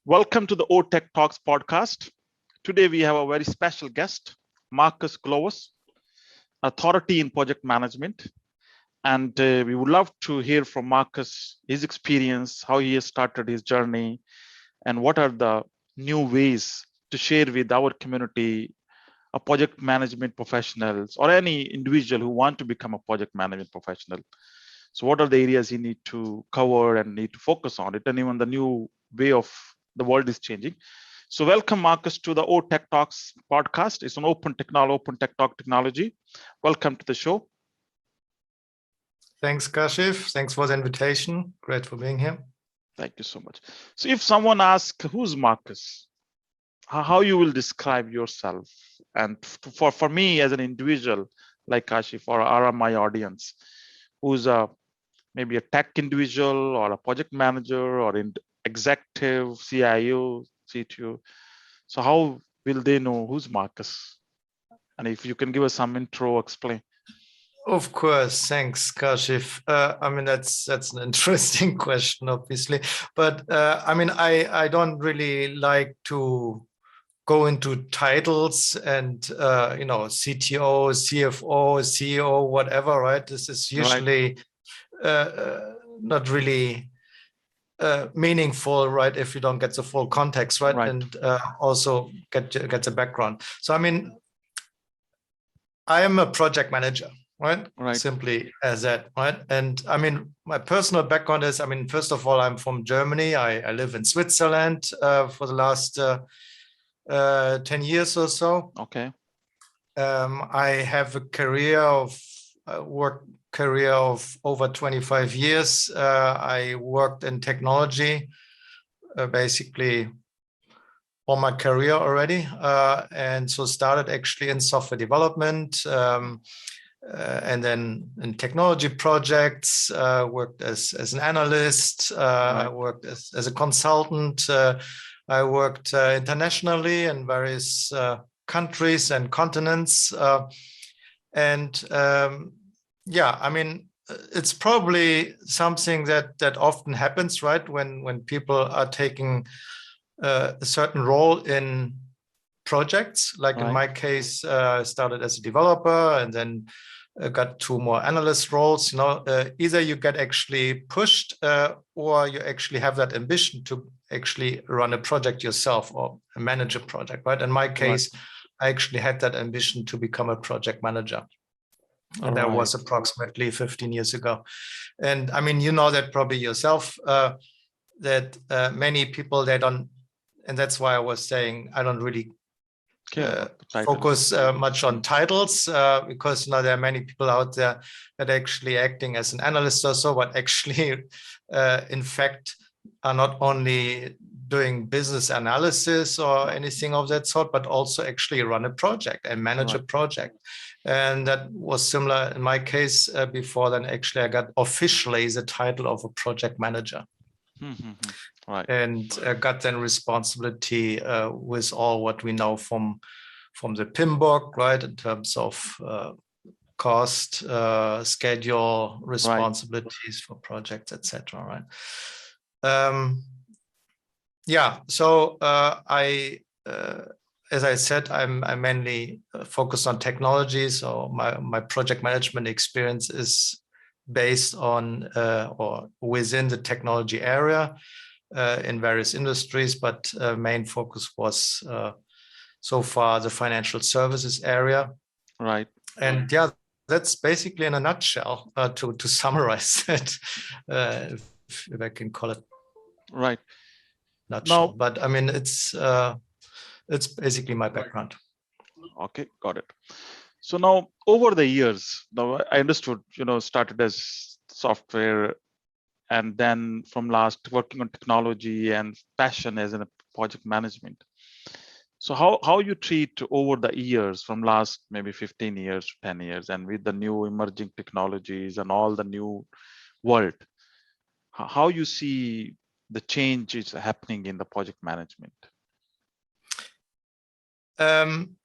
Welcome to the OTech Talks podcast. Today we have a very special guest, Marcus Glowus, authority in project management. And we would love to hear from Marcus, his experience, how he has started his journey, and what are the new ways to share with our community, project management professionals, or any individual who want to become a project management professional. So what are the areas you need to cover and need to focus on it, and even the new way of the world is changing. So welcome, Marcus, to the OTech Talks podcast. It's an open tech talk technology. Welcome to the show. Thanks, Kashif. Thanks for the invitation. Great for being here. Thank you so much. So if someone asks, who's Marcus? How you will describe yourself? And for me as an individual, like Kashif, or my audience, who's maybe a tech individual or a project manager or executive, CIO, CTO. So how will they know who's Marcus? And if you can give us some intro, explain. Of course, thanks, Kashif. I mean, that's an interesting question, obviously. But I mean, I don't really like to go into titles and CTO, CFO, CEO, whatever, right? This is usually not really meaningful, right? If you don't get the full context, right? And also get the background. So, I mean, I am a project manager, right? Simply as that, right? And I mean, my personal background is, I mean, first of all, I'm from Germany. I live in Switzerland for the last 10 years or so. Okay. I have a work career of over 25 years. I worked in technology, basically all my career already. And so started actually in software development, and then in technology projects, worked as an analyst, I worked as a consultant. I worked internationally in various countries and continents. Yeah, I mean, it's probably something that often happens, right? When people are taking a certain role in projects, like in my case, I started as a developer and then got 2 more analyst roles. Either you get actually pushed or you actually have that ambition to actually run a project yourself or manage a project, right? In my case, I actually had that ambition to become a project manager. And that was approximately 15 years ago. And I mean, you know that probably yourself, that many people, they don't, and that's why I was saying I don't really focus much on titles, because there are many people out there that are actually acting as an analyst or so, but actually, in fact, are not only doing business analysis or anything of that sort, but also actually run a project and manage a project. And that was similar in my case. Before then, actually, I got officially the title of a project manager. And got then responsibility with all what we know from the PMBOK, right, in terms of cost, schedule, responsibilities for projects, etc. Right. Yeah. So as I said, I'm mainly focused on technology. So my project management experience is based on or within the technology area in various industries, but main focus was so far the financial services area. Right. And yeah, that's basically in a nutshell to summarize it, if I can call it. Right. Nutshell. No, but I mean, it's basically my background. Okay, got it. So now over the years, now I understood, started as software and then from last working on technology and passion as in a project management. So how you treat over the years from last maybe 15 years to 10 years and with the new emerging technologies and all the new world, how you see the changes happening in the project management?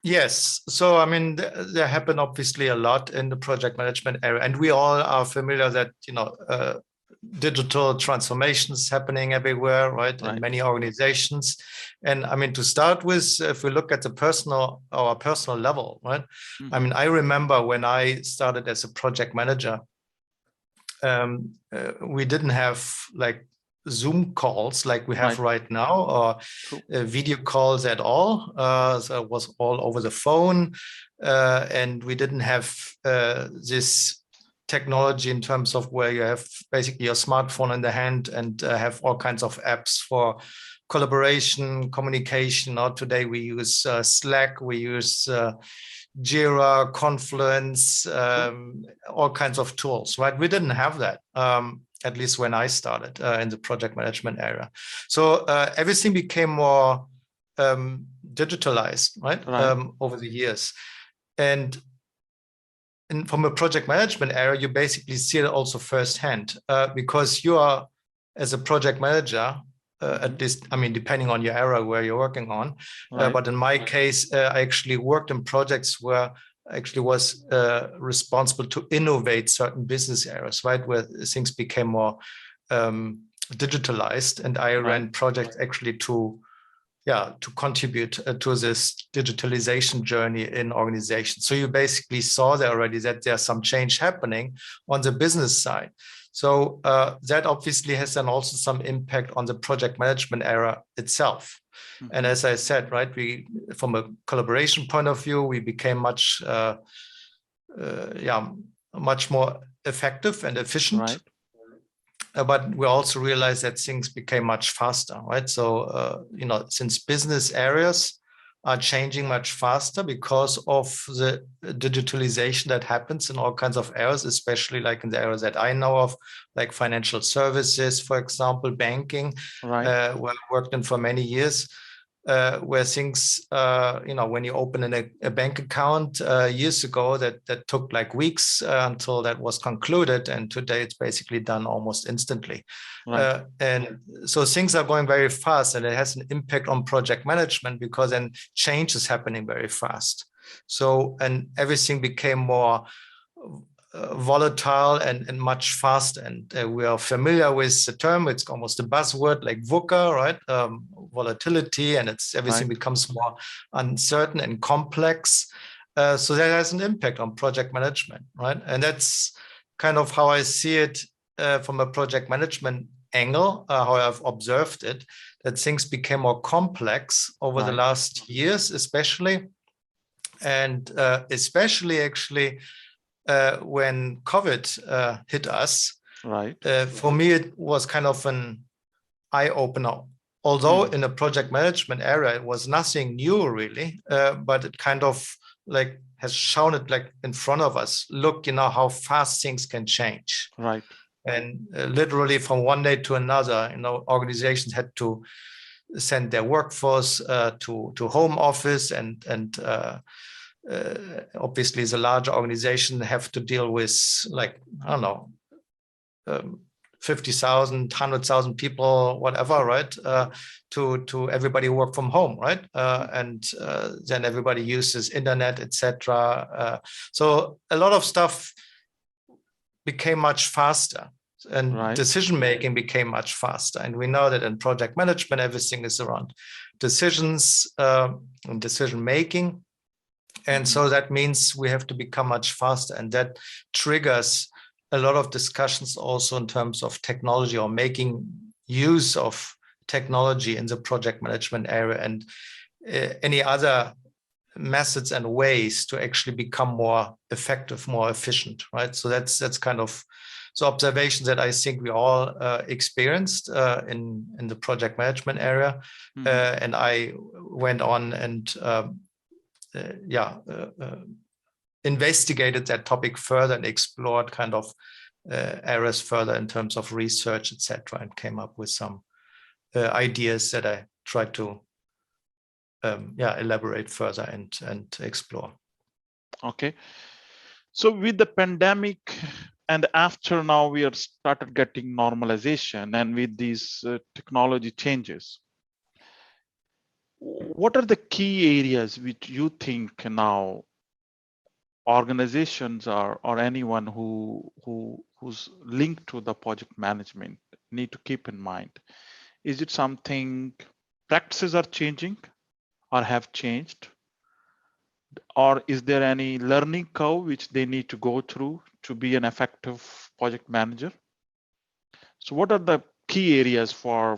Yes. So, I mean, there happened obviously a lot in the project management area, and we all are familiar that, digital transformations happening everywhere, right? In many organizations. And I mean, to start with, if we look at the our personal level, right? I mean, I remember when I started as a project manager, we didn't have like Zoom calls like we have right now, or video calls at all. So it was all over the phone, and we didn't have this technology in terms of where you have basically your smartphone in the hand and have all kinds of apps for collaboration, communication. Or today we use Slack, we use Jira, Confluence, all kinds of tools, right? We didn't have that, at least when I started in the project management area. So everything became more digitalized, right? Over the years. And from a project management area, you basically see it also firsthand, because you are, as a project manager, at least, I mean, depending on your area where you're working on. But in my case, I actually worked in projects where I actually was responsible to innovate certain business areas, right, where things became more digitalized. And I ran projects actually to contribute to this digitalization journey in organizations. So you basically saw there already that there's some change happening on the business side. So that obviously has then also some impact on the project management area itself. And as I said, right, from a collaboration point of view, we became much more effective and efficient. But we also realized that things became much faster, right? So, since business areas are changing much faster because of the digitalization that happens in all kinds of areas, especially like in the areas that I know of, like financial services, for example, banking, where I worked in for many years. Where things, when you open a bank account years ago, that took like weeks until that was concluded. And today it's basically done almost instantly. And so things are going very fast, and it has an impact on project management because then change is happening very fast. So, and everything became more volatile and much faster. And we are familiar with the term. It's almost a buzzword like VUCA, right? Volatility, and everything becomes more uncertain and complex. So that has an impact on project management, right? And that's kind of how I see it from a project management angle, how I've observed it, that things became more complex over the last years, especially. And especially actually when COVID hit us, for me, it was kind of an eye-opener. Although in a project management area, it was nothing new really, but it kind of like has shown it like in front of us. Look, how fast things can change. And literally from one day to another, organizations had to send their workforce to home office, and obviously as a larger organization have to deal with like, I don't know, 50,000, 100,000 people, whatever, right? To everybody work from home, right? And then everybody uses internet, etc. So a lot of stuff became much faster, and decision-making became much faster. And we know that in project management, everything is around decisions and decision-making. And so that means we have to become much faster, and that triggers a lot of discussions also in terms of technology or making use of technology in the project management area, and any other methods and ways to actually become more effective, more efficient, right? So that's kind of the observations that I think we all experienced in the project management area. And I went on and investigated that topic further and explored kind of areas further in terms of research, etc., and came up with some ideas that I tried to elaborate further and explore. Okay. So with the pandemic and after now we are started getting normalization, and with these technology changes, what are the key areas which you think now organizations or anyone who's linked to the project management need to keep in mind? Is it something practices are changing or have changed? Or is there any learning curve which they need to go through to be an effective project manager? So what are the key areas for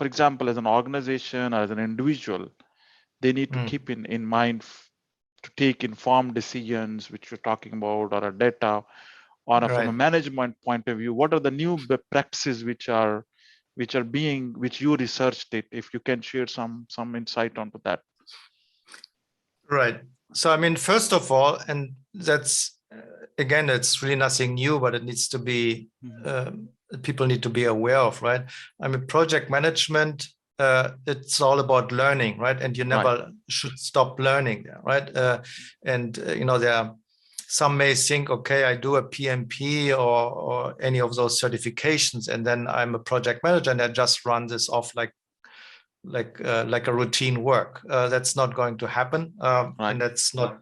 example, as an organization or as an individual, they need to keep in mind to take informed decisions, which you're talking about, or a data, or from a management point of view? What are the new practices which you researched it? If you can share some insight onto that. Right. So, I mean, first of all, and that's, again, it's really nothing new, but it needs to be, people need to be aware of, right? I mean, project management, it's all about learning, right? And you never should stop learning there, right? Some may think, okay, I do a PMP or any of those certifications, and then I'm a project manager and I just run this off like a routine work. That's not going to happen, and that's not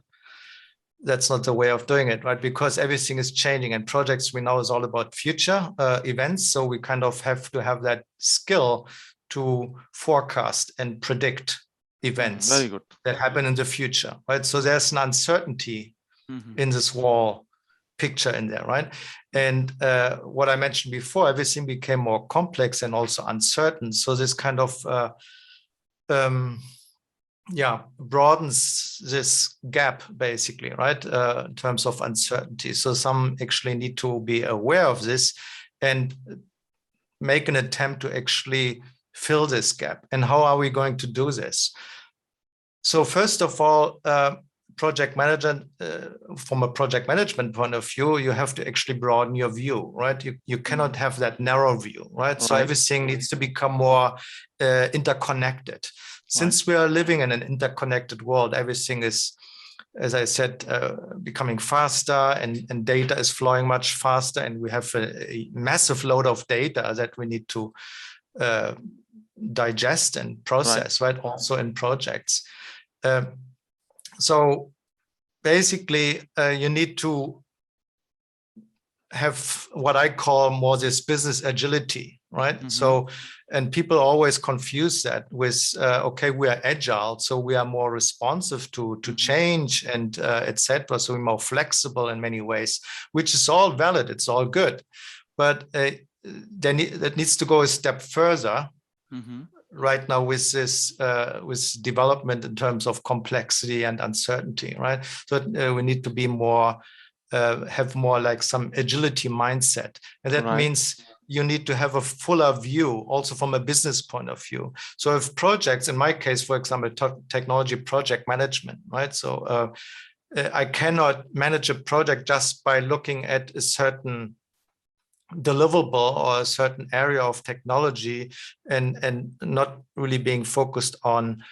the way of doing it, right? Because everything is changing, and projects, we know, is all about future events. So we kind of have to have that skill to forecast and predict events that happen in the future, right? So there's an uncertainty in this whole picture in there, right? And what I mentioned before, everything became more complex and also uncertain. So this kind of broadens this gap, basically, right? In terms of uncertainty. So some actually need to be aware of this and make an attempt to actually fill this gap. And how are we going to do this? So first of all, project manager, from a project management point of view, you have to actually broaden your view, right? You cannot have that narrow view, right? So everything needs to become more interconnected. Since we are living in an interconnected world, everything is, as I said, becoming faster, and data is flowing much faster, and we have a massive load of data that we need to digest and process, right? Also in projects. So basically, you need to have what I call more this business agility, right? So, and people always confuse that with, okay, we are agile, so we are more responsive to change and etc. So we're more flexible in many ways, which is all valid. It's all good, but then that needs to go a step further. Right now with this with development in terms of complexity and uncertainty, right? So we need to be more have more like some agility mindset, and that means you need to have a fuller view also from a business point of view. So if projects, in my case, for example, technology project management, right? So I cannot manage a project just by looking at a certain deliverable or a certain area of technology and not really being focused on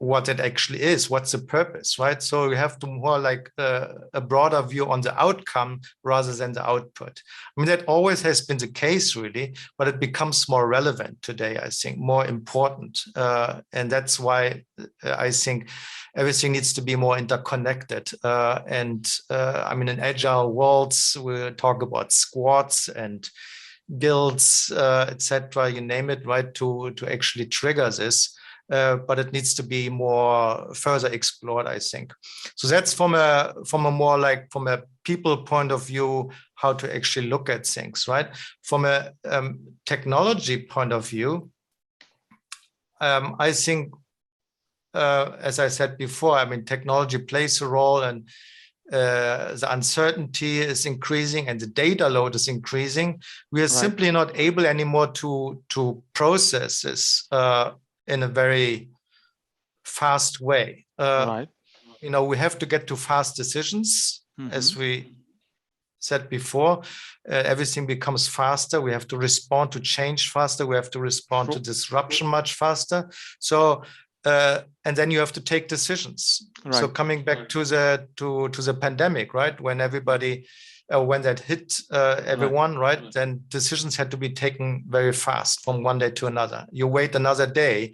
what it actually is, what's the purpose, right? So you have to more like a broader view on the outcome rather than the output. I mean, that always has been the case, really, but it becomes more relevant today, I think, more important. And that's why I think everything needs to be more interconnected. I mean, in agile worlds, we talk about squads and guilds, etc., you name it, right, to actually trigger this. But it needs to be more further explored, I think. So that's from a more like from a people point of view, how to actually look at things, right? From a technology point of view, I think, as I said before, I mean, technology plays a role, and the uncertainty is increasing and the data load is increasing. We are simply not able anymore to process this in a very fast way. You know, we have to get to fast decisions, as we said before. Everything becomes faster. We have to respond to change faster. We have to respond to disruption much faster. So, and then you have to take decisions. So coming back to the pandemic, right? When everybody when that hit everyone, right? Then decisions had to be taken very fast from one day to another. You wait another day,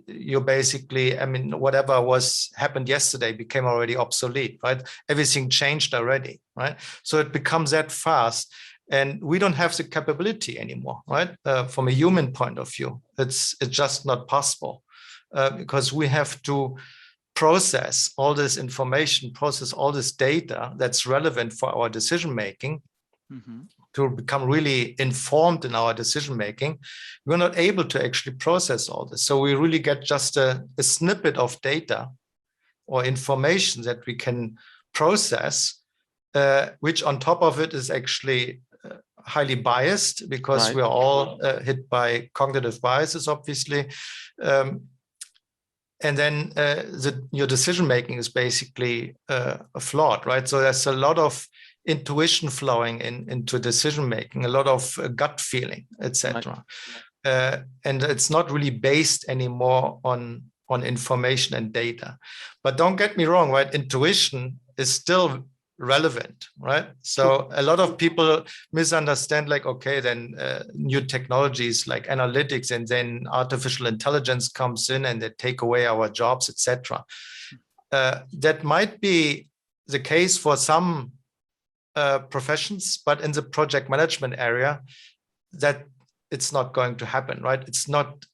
you basically, I mean, whatever was happened yesterday became already obsolete, right? Everything changed already, right? So it becomes that fast. And we don't have the capability anymore, right? From a human point of view, it's just not possible because we have to process all this information, process all this data that's relevant for our decision making to become really informed in our decision making. We're not able to actually process all this. So we really get just a snippet of data or information that we can process, which on top of it is actually highly biased because we're all hit by cognitive biases, obviously. And then your decision making is basically flawed, right? So there's a lot of intuition flowing into decision making, a lot of gut feeling, etc. And it's not really based anymore on information and data. But don't get me wrong, right? Intuition is still relevant, right? So a lot of people misunderstand, like, okay, then new technologies like analytics and then artificial intelligence comes in and they take away our jobs, etc. That might be the case for some professions, but in the project management area, that it's not going to happen, right? It's not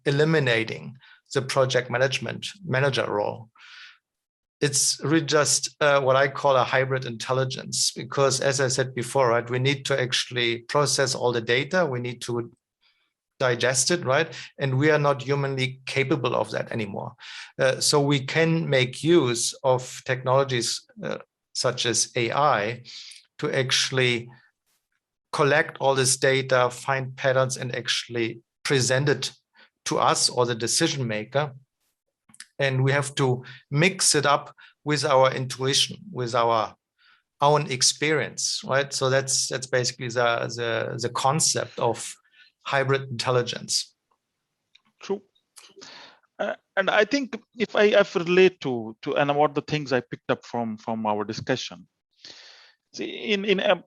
eliminating the project management manager role. It's really just what I call a hybrid intelligence, because as I said before, right, we need to actually process all the data. We need to digest it, right? And we are not humanly capable of that anymore. So we can make use of technologies such as AI to actually collect all this data, find patterns, and actually present it to us or the decision maker. And we have to mix it up with our intuition, with our own experience, right? So that's basically the concept of hybrid intelligence. True. And I think if I relate to and what the things I picked up from our discussion. See, in a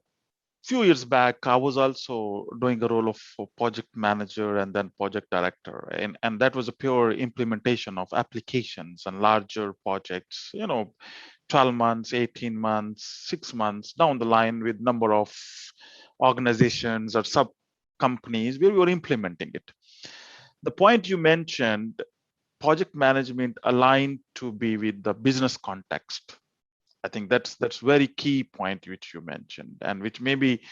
few years back, I was also doing a role of project manager and then project director, and that was a pure implementation of applications and larger projects, 12 months, 18 months, 6 months down the line with number of organizations or sub companies where we were implementing it. The point you mentioned, project management aligned to be with the business context. I think that's very key point which you mentioned, and which maybe,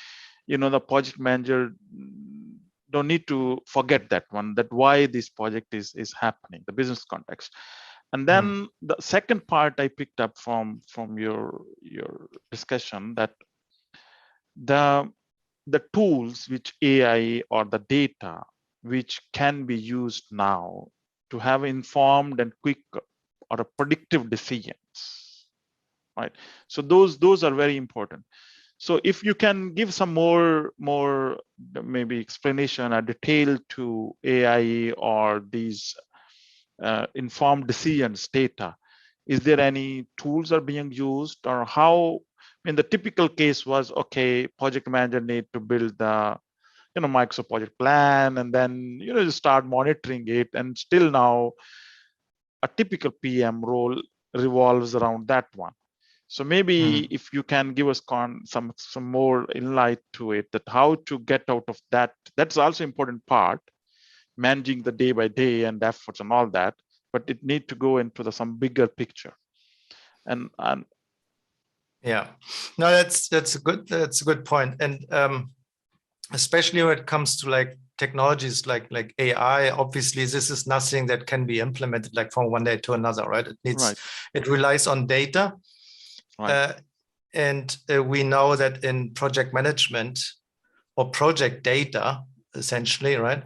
the project manager don't need to forget that one, that why this project is happening, the business context. And then the second part I picked up from your discussion, that the tools which AI or the data which can be used now to have informed and quick or a predictive decisions, right? So those are very important. So if you can give some more maybe explanation or detail to AI or these informed decisions data, is there any tools are being used, or how? In the typical case was, okay, project manager need to build the Microsoft project plan, and then you start monitoring it, and still now a typical PM role revolves around that one. So maybe if you can give us some more insight to it, that how to get out of that. That's also important part, managing the day by day and efforts and all that, but it need to go into some bigger picture. And yeah, no, that's a good point. And especially when it comes to like technologies like AI, obviously this is nothing that can be implemented like from one day to another, right? It relies on data. Right. And we know that in project management or project data, essentially, right,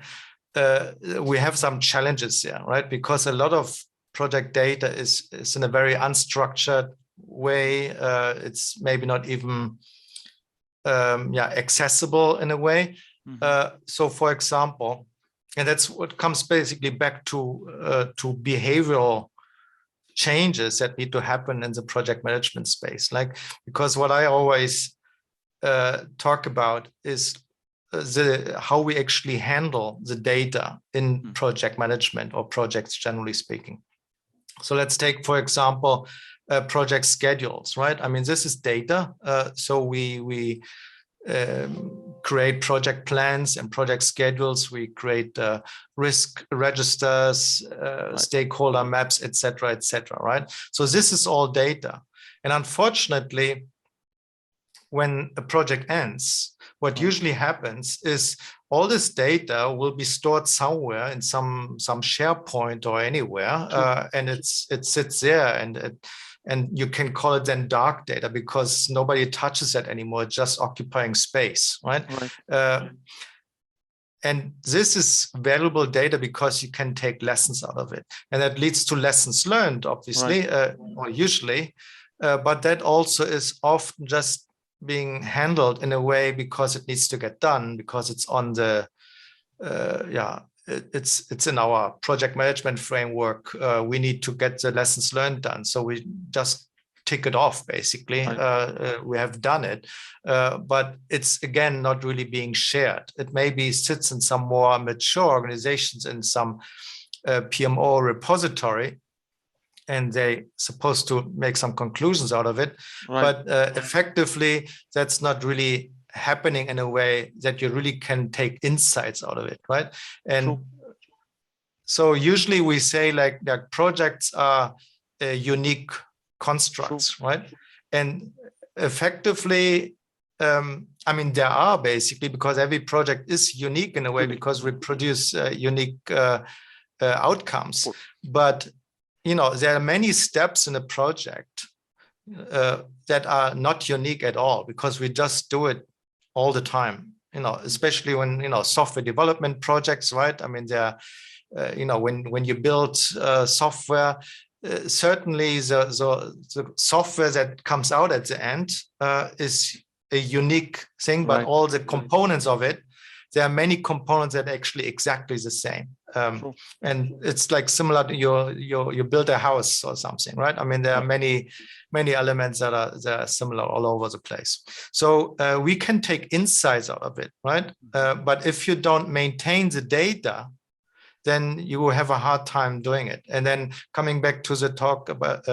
we have some challenges there, right? Because a lot of project data is in a very unstructured way. It's maybe not even accessible in a way. So, for example, and that's what comes basically back to behavioral changes that need to happen in the project management space. Like, because what I always talk about is how we actually handle the data in project management or projects generally speaking. So let's take, for example, project schedules, right? I mean, this is data. So we create project plans and project schedules. We create risk registers, stakeholder maps, etc., right? So this is all data. And unfortunately, when a project ends, what usually happens is all this data will be stored somewhere in some SharePoint or anywhere, and it sits there, and you can call it then dark data because nobody touches it anymore. It's just occupying space, right? And this is valuable data because you can take lessons out of it, and that leads to lessons learned, obviously, or usually, but that also is often just being handled in a way because it needs to get done, because it's on the it's in our project management framework. We need to get the lessons learned done, so we just tick it off, basically. We have done it, but it's again not really being shared. It maybe sits in some more mature organizations in some PMO repository, and they're supposed to make some conclusions out of it. But effectively, that's not really happening in a way that you really can take insights out of it, right? And so usually we say like that projects are unique constructs, right? And effectively, I mean, there are basically, because every project is unique in a way because we produce unique outcomes. But there are many steps in a project that are not unique at all because we just do it all the time, especially when, software development projects, right? I mean, they're, when you build software, certainly the software that comes out at the end is a unique thing, but all the components of it, there are many components that are actually exactly the same. And it's like similar to you build a house or something, right? I mean, there are many elements that are similar all over the place. So we can take insights out of it, right? But if you don't maintain the data, then you will have a hard time doing it. And then coming back to the talk about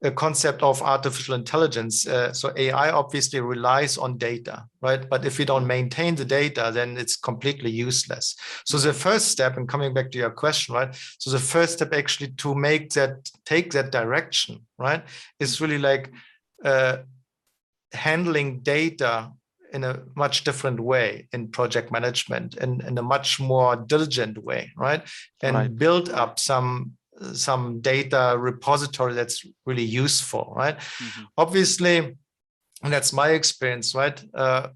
the concept of artificial intelligence. So AI obviously relies on data, right? But if we don't maintain the data, then it's completely useless. So the first step, and coming back to your question, right? So the first step actually to take that direction, right, is really like handling data in a much different way in project management and in a much more diligent way, right? And build up some data repository that's really useful, right? Obviously, and that's my experience, right?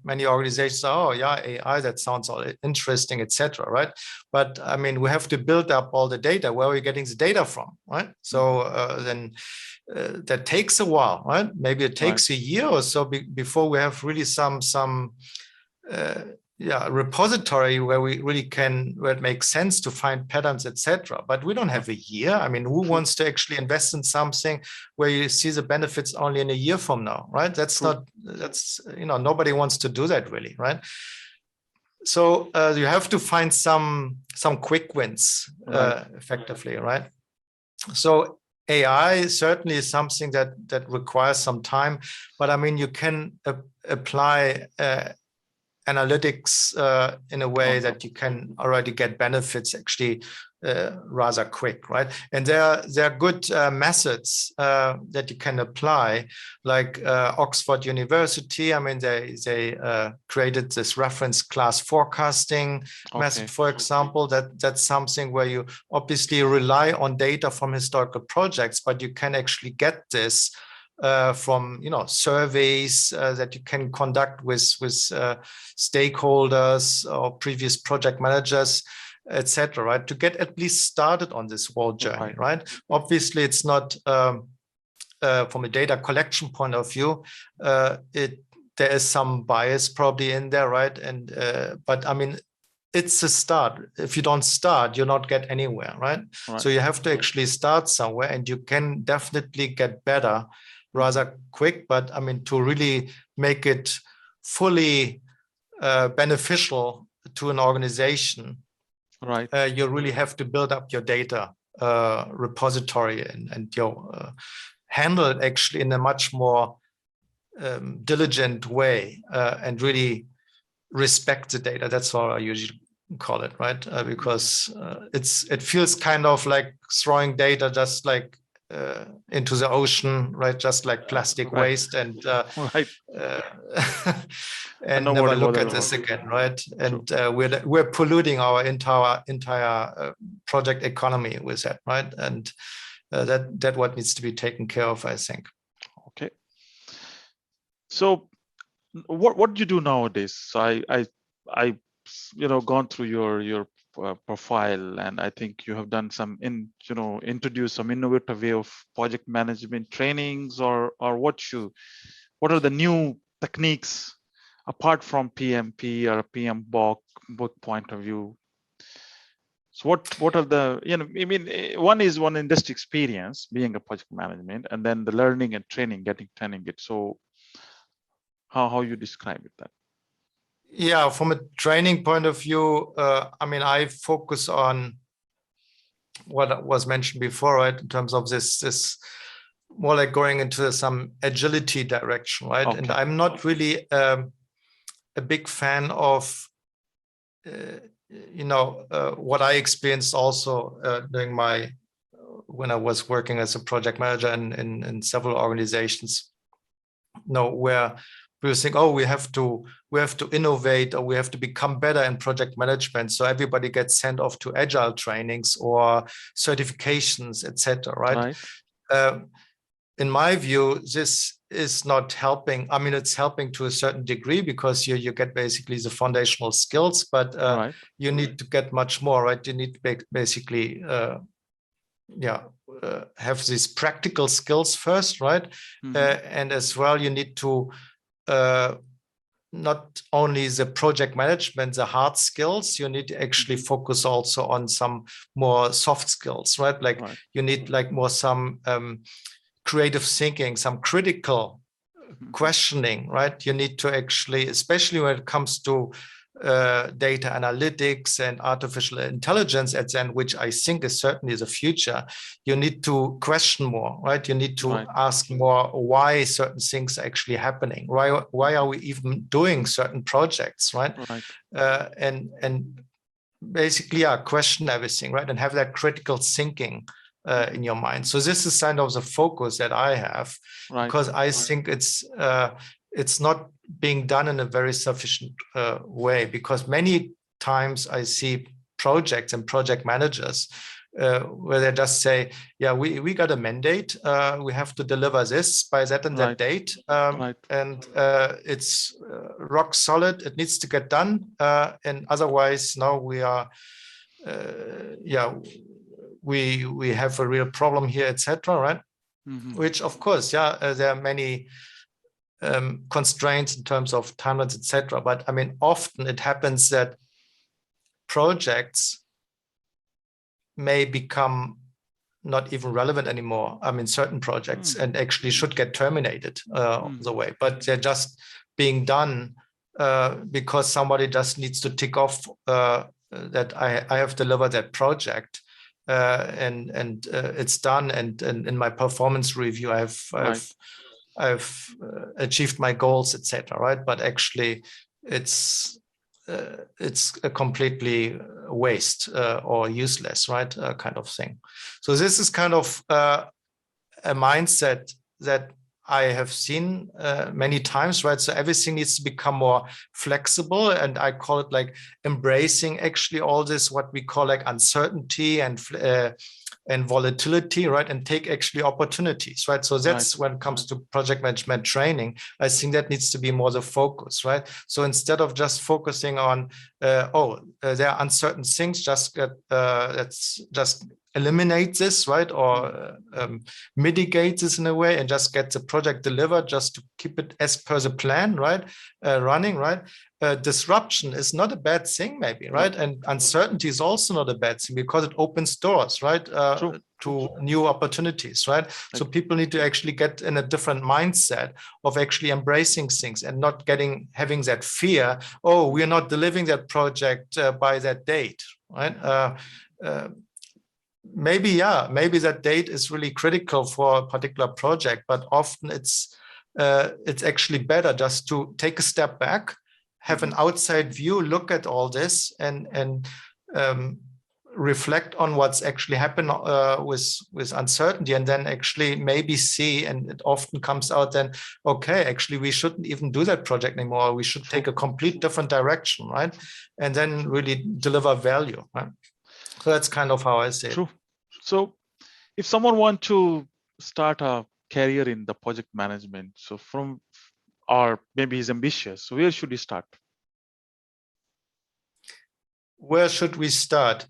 Many organizations say, oh yeah, AI, that sounds all interesting, etc., right? But I mean, we have to build up all the data. Where are we getting the data from, right? So then that takes a while, right? Maybe it takes a year or so before we have really some repository where it makes sense to find patterns, etc. But we don't have a year. I mean, who wants to actually invest in something where you see the benefits only in a year from now, right? Nobody wants to do that really, right? So you have to find some quick wins, effectively, right? So AI certainly is something that requires some time, but I mean, you can apply analytics in a way that you can already get benefits actually rather quick, right? And there are good methods that you can apply, like Oxford University. I mean, they created this reference class forecasting method, for example. That's something where you obviously rely on data from historical projects, but you can actually get this from surveys that you can conduct with stakeholders or previous project managers, etc., right, to get at least started on this whole journey, right? Obviously, it's not from a data collection point of view. There is some bias probably in there, right? And but I mean, it's a start. If you don't start, you'll not get anywhere, right? So you have to actually start somewhere, and you can definitely get better rather quick, but I mean, to really make it fully beneficial to an organization, Right. You really have to build up your data repository and your handle it actually in a much more diligent way and really respect the data. That's how I usually call it, right? Because it feels kind of like throwing data just like into the ocean, right? Just like plastic Right. waste and Right. and Nobody never look bothered at this about. again, right? And True. we're polluting our entire project economy with that, right? And that what needs to be taken care of, I think. Okay. So what do you do nowadays? So I gone through your profile, and I think you have done some introduce some innovative way of project management trainings, or what are the new techniques apart from PMP or PMBOK book point of view? So what are the, I mean, one is one industry experience being a project management, and then the learning and training, getting training it. So how you describe it that? Yeah, from a training point of view, I mean, I focus on what was mentioned before, right? In terms of this more like going into some agility direction, right? Okay. And I'm not really a big fan of, what I experienced also during when I was working as a project manager in several organizations, where we think, oh, we have to innovate, or we have to become better in project management. So everybody gets sent off to agile trainings or certifications, etc. Right? In my view, this is not helping. I mean, it's helping to a certain degree because you get basically the foundational skills, but you need to get much more, right? You need to basically have these practical skills first, right? And as well, you need to not only the project management, the hard skills, you need to actually focus also on some more soft skills, right? Like you need like more some creative thinking, some critical questioning, right? You need to actually, especially when it comes to data analytics and artificial intelligence at the end, which I think is certainly the future, you need to question more, right? You need to ask more why certain things are actually happening. Why are we even doing certain projects, right? And basically, question everything, right? And have that critical thinking in your mind. So this is kind of the focus that I have, because I think it's not being done in a very sufficient way, because many times I see projects and project managers where they just say, yeah, we got a mandate, we have to deliver this by that and that date, and it's rock solid, it needs to get done, and otherwise now we are we have a real problem here, etc. Right? Which of course, there are many constraints in terms of timelines, etc. But I mean, often it happens that projects may become not even relevant anymore. I mean, certain projects and actually should get terminated the way, but they're just being done because somebody just needs to tick off that I have delivered that project. And it's done, and in my performance review, I've achieved my goals, etc. Right? But actually, it's a completely waste or useless, right? Kind of thing. So this is kind of a mindset that I have seen many times, right? So everything needs to become more flexible, and I call it like embracing actually all this, what we call like uncertainty and volatility, right? And take actually opportunities, right? So that's when it comes to project management training, I think that needs to be more the focus, right? So instead of just focusing on, there are uncertain things, let's just eliminate this, right? Or mitigate this in a way and just get the project delivered, just to keep it as per the plan, right? Running, right? Disruption is not a bad thing, maybe, right? And uncertainty is also not a bad thing, because it opens doors, right? to new opportunities, right? So people need to actually get in a different mindset of actually embracing things and not having that fear, oh, we're not delivering that project by that date, right? Maybe that date is really critical for a particular project, but often it's actually better just to take a step back, have an outside view, look at all this, and reflect on what's actually happened with uncertainty, and then actually maybe see, and it often comes out then, okay, actually we shouldn't even do that project anymore. We should take a complete different direction, right? And then really deliver value, right? So that's kind of how I see it. True. So if someone wants to start a career in the project management, so or maybe he's ambitious, so where should he start? Where should we start?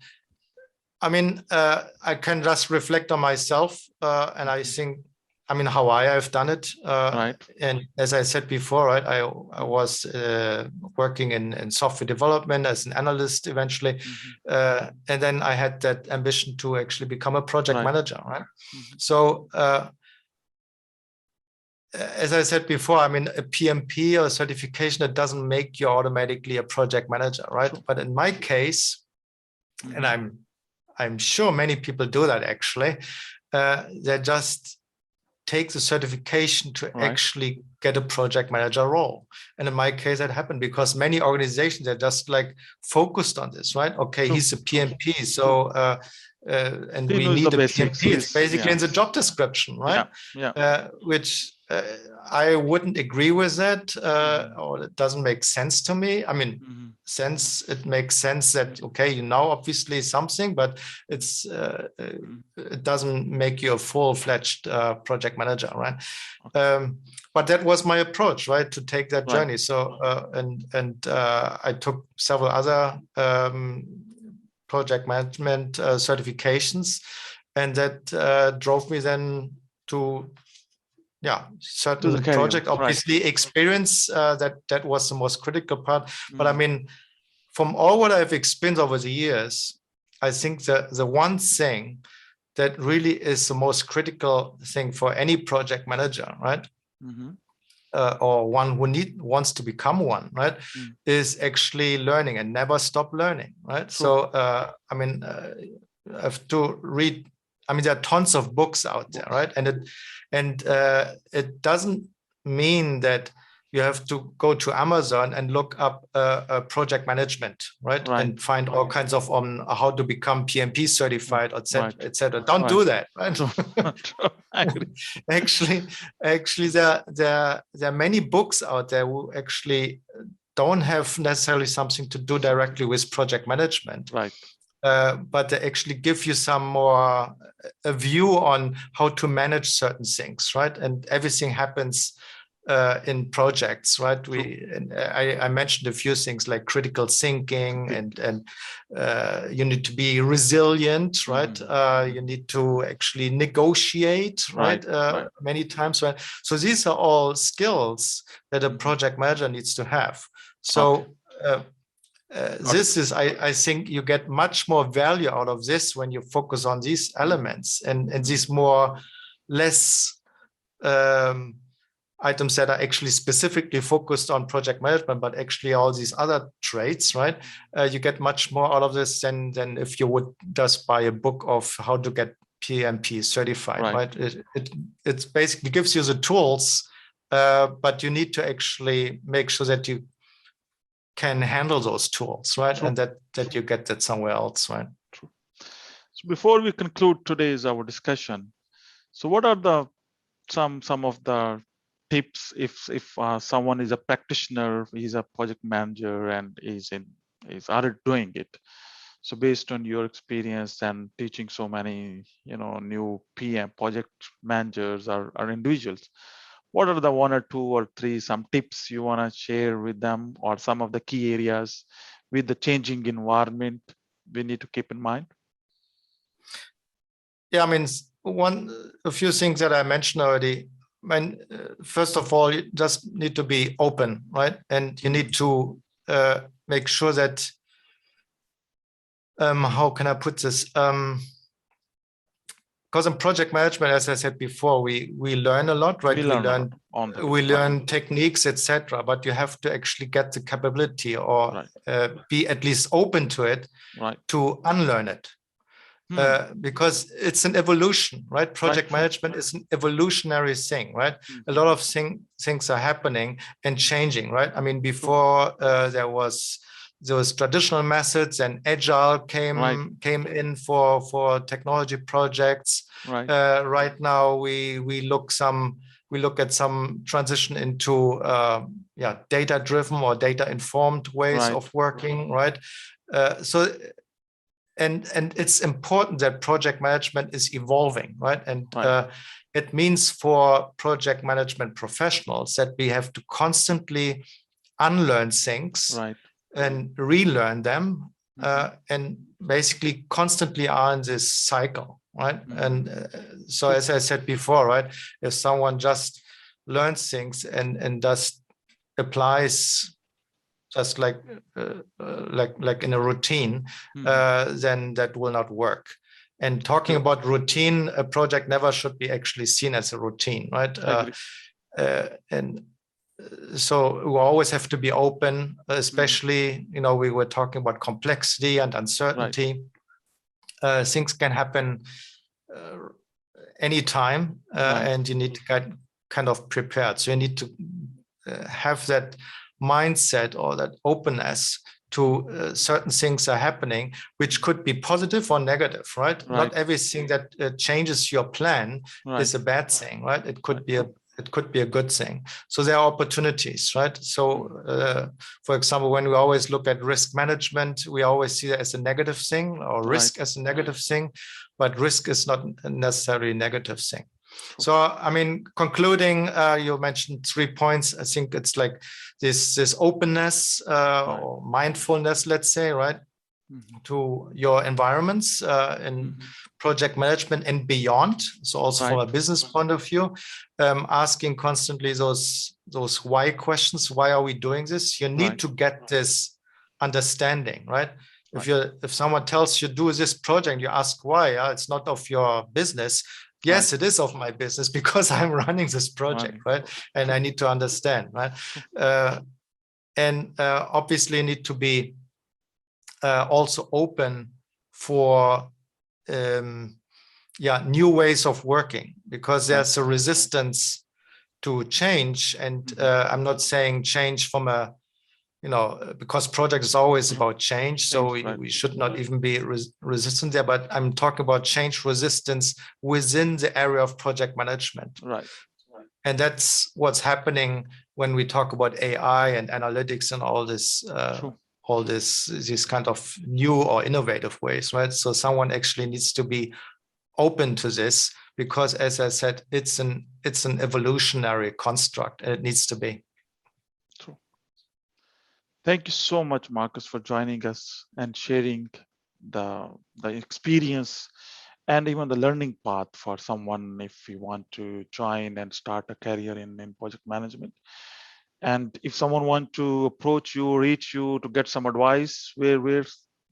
I mean, I can just reflect on myself, and I think, I mean, how I have done it. Right. And as I said before, right, I was working in software development as an analyst eventually, and then I had that ambition to actually become a project manager, right? So as I said before, I mean, a PMP or a certification, it doesn't make you automatically a project manager, right? Sure. But in my case, and I'm sure many people do that actually, they just take the certification to actually get a project manager role. And in my case, that happened because many organizations are just like focused on this, right? Okay, he's a PMP, so and we need a PMP. It's basically in the job description, right? Which I wouldn't agree with that, or it doesn't make sense to me. I mean, it makes sense that, okay, you know, obviously something, but it doesn't make you a full-fledged project manager, right? But that was my approach, right, to take that journey. So I took several other project management certifications, and that drove me then to certain project, obviously experience, that was the most critical part. But I mean, from all what I've experienced over the years, I think the one thing that really is the most critical thing for any project manager, right? Or one who wants to become one, right? Is actually learning and never stop learning, right? Sure. So, I mean, I have to read. I mean, there are tons of books out there, right? And it doesn't mean that you have to go to Amazon and look up project management, right? And find all kinds of on how to become PMP certified, etc. Don't do that, right? actually, there are many books out there who actually don't have necessarily something to do directly with project management, right? But they actually give you some more a view on how to manage certain things, right? And everything happens in projects, right? I mentioned a few things like critical thinking, and you need to be resilient, right? You need to actually negotiate, right? Many times, right? So these are all skills that a project manager needs to have. So this is, I think you get much more value out of this when you focus on these elements and these less items that are actually specifically focused on project management, but actually all these other traits, right? You get much more out of this than if you would just buy a book of how to get PMP certified, right? It basically gives you the tools, but you need to actually make sure that you can handle those tools, right? True. And that you get that somewhere else, right? True. So before we conclude today's our discussion, so what are some of the tips if someone is a practitioner, he's a project manager and is already doing it? So based on your experience and teaching so many, new PM project managers or individuals, what are the one or two or three some tips you want to share with them, or some of the key areas with the changing environment we need to keep in mind? Yeah, I mean, a few things that I mentioned already. I mean, first of all, you just need to be open, right? And you need to make sure that, how can I put this? because in project management, as I said before, we learn a lot, right? We learn a lot on the we way, learn techniques, etc. But you have to actually get the capability or be at least open to it, to unlearn it. Because it's an evolution, right? Project management is an evolutionary thing, right? A lot of things are happening and changing, right? I mean, before there was traditional methods, and agile came in for technology projects. Right now, we look at some transition into data driven or data informed ways of working, right? So. And it's important that project management is evolving, right? And it means for project management professionals that we have to constantly unlearn things and relearn them, and basically constantly are in this cycle, right? And so, as I said before, right, if someone just learns things and just applies just like in a routine, then that will not work. And talking about routine, a project never should be actually seen as a routine, right? And so we always have to be open, especially, we were talking about complexity and uncertainty. Things can happen anytime, and you need to get kind of prepared. So you need to have that mindset or that openness to certain things are happening, which could be positive or negative, right? Not everything that changes your plan is a bad thing, right? It could be a good thing. So there are opportunities, right? So, for example, when we always look at risk management, we always see it as a negative thing, or risk as a negative thing, but risk is not necessarily a negative thing. So, I mean, concluding, you mentioned 3 points. I think it's like this openness or mindfulness, let's say, right, to your environments in project management and beyond. So also from a business point of view, asking constantly those why questions. Why are we doing this? You need to get this understanding, right? If someone tells you do this project, you ask why. It's not of your business. Yes, it is of my business because I'm running this project, right? And I need to understand, right? And obviously need to be also open for new ways of working, because there's a resistance to change. And I'm not saying change from a, because project is always about change, so we should not even be resistant there. But I'm talking about change resistance within the area of project management. And that's what's happening when we talk about AI and analytics and all this, these kind of new or innovative ways, right? So someone actually needs to be open to this, because, as I said, it's an evolutionary construct, and it needs to be. Thank you so much, Marcus, for joining us and sharing the experience and even the learning path for someone if you want to join and start a career in project management. And if someone want to approach you, reach you to get some advice, where we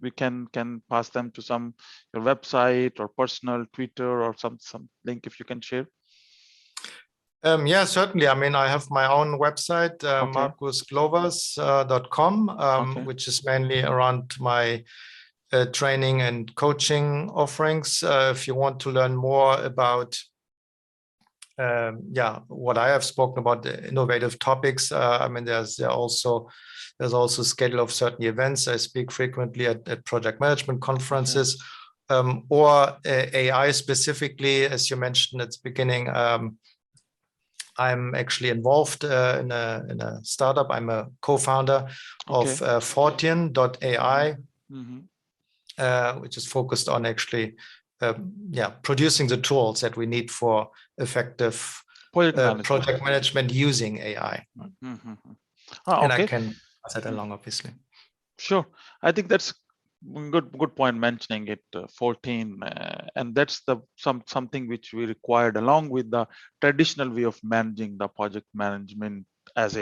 can pass them to your website or personal Twitter or some link, if you can share. Yeah, certainly. I mean, I have my own website, markusglovers.com, which is mainly around my training and coaching offerings. If you want to learn more about what I have spoken about, the innovative topics, I mean, there's also a schedule of certain events. I speak frequently at project management conferences, or AI specifically, as you mentioned at the beginning. I'm actually involved in a startup. I'm a co-founder of Fortian.ai, which is focused on actually producing the tools that we need for effective project management using AI. And I can pass that along, obviously. Sure. I think that's good point mentioning it, 14, and that's something which we required, along with the traditional way of managing the project management as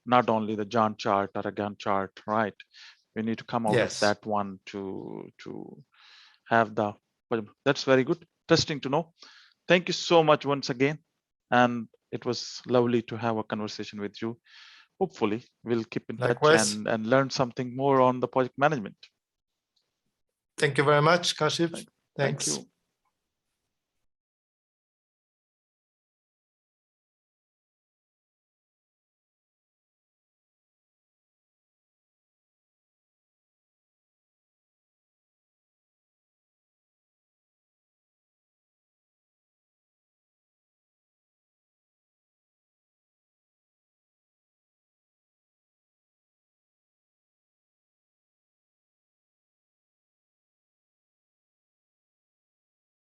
not only the Gantt chart or a Gantt chart, right? We need to come out of that one to have that's very good. interesting to know. Thank you so much once again. And it was lovely to have a conversation with you. Hopefully, we'll keep in Likewise. touch and learn something more on the project management. Thank you very much, Kashif. Thank you.